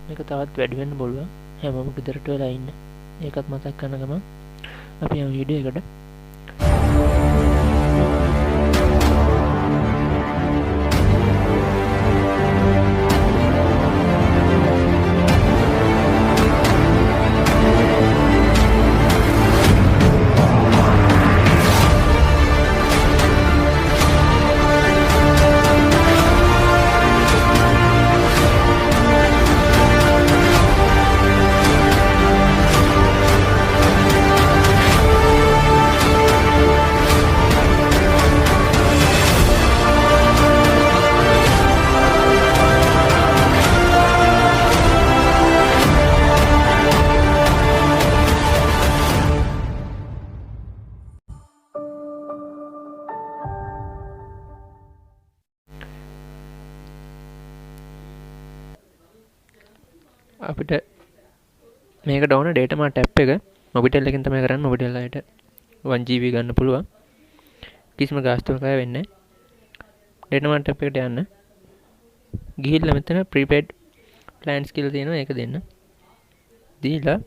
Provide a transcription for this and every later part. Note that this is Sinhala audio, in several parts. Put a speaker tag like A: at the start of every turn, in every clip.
A: මේක තවත් වැඩි වෙන්න පුළුවන්. හැමෝම ගෙදරට වෙලා ඉන්න. ඒකත් මතක් කරන ගමන් අපි යමු වීඩියෝ එකට. අපිට මේකට ඕන data mart app එක Mobitel එකෙන් තමයි කරන්නේ. Mobitel එකට 1GB ගන්න පුළුවන්. කිසිම ගාස්තුවක් අය වෙන්නේ නැහැ. data mart app එකට යන්න. ගිහිල්ලා මෙතන prepaid plans කියලා තියෙනවා. ඒක දෙන්න. දීලා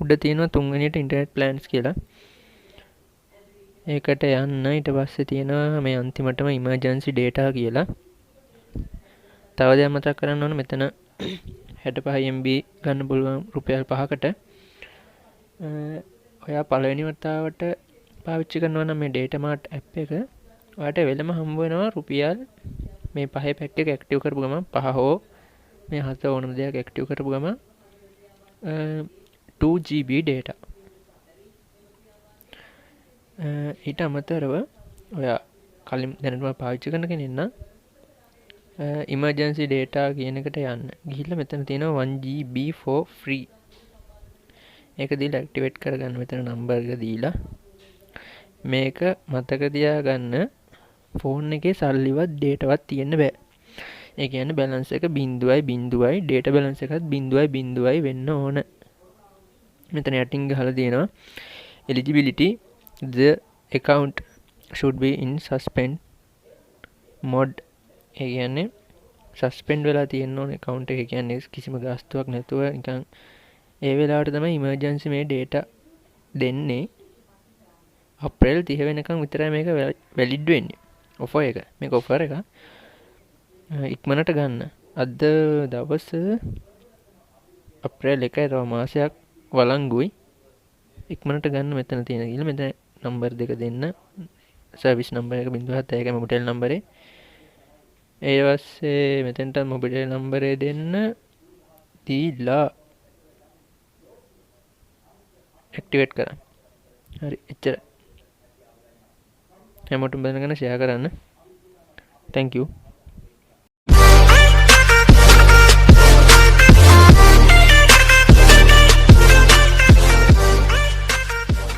A: උඩ තියෙනවා තුන්වෙනියට internet plans කියලා. ඒකට යන්න. ඊට පස්සේ තියෙනවා මේ අන්තිමටම emergency data කියලා. තව දෙයක් මතක් කරන්න ඕන මෙතන 65 MB ගන්න පුළුවන් රුපියල් 5කට. ඔයා පළවෙනි වතාවට පාවිච්චි කරනවා නම් මේ data mart app එක ඔයාට වෙලම හම්බ වෙනවා රුපියල් මේ 5 පැක් එක ඇක්ටිව් කරපු ගමන් 5 හෝ මේ 7 ඕනම දෙයක් ඇක්ටිව් කරපු ගමන් 2GB data. ඊට අමතරව ඔයා කලින් දැනටම පාවිච්චි කරන කෙනෙක් නම් emergency data කියන එකට යන්න. ගිහිල්ලා මෙතන තියෙනවා 1GB for free. ඒක දීලා activate කරගන්න මෙතන number එක දීලා. මේක මතක තියාගන්න ෆෝන් එකේ සල්ලිවත් dataවත් තියෙන්න බෑ. ඒ කියන්නේ balance එක 0.0යි data balance එකත් 0.0යි වෙන්න ඕන. මෙතන යටින් ගහලා තියෙනවා eligibility the account should be in suspend mode. ඒ කියන්නේ සස්පෙන්ඩ් වෙලා තියෙන ඕනේ account එක. කියන්නේ කිසිම ගාස්තුවක් නැතුව නිකන් ඒ වෙලාවට තමයි emergency මේ data දෙන්නේ. අප්‍රේල් 30 වෙනකන් විතරයි මේක වැලිඩ් වෙන්නේ. ඔෆර් එක. මේක ඔෆර් එක. ඉක්මනට ගන්න. අද දවස් අප්‍රේල් 1යි තව මාසයක් වළංගුයි. ඉක්මනට ගන්න මෙතන තියෙන ගිහලා මෙතන නම්බර් දෙක දෙන්න. සර්විස් නම්බර් එක 071 මොබිටෙල් නම්බරේ. ඒ පස්සේ මෙතෙන්ට මොබිටෙල් නම්බරේ දෙන්න දීලා ඇක්ටිවේට් කරන්න. හරි එච්චරයි. හැමෝටම බඳගෙන ෂෙයා කරන්න. thank you.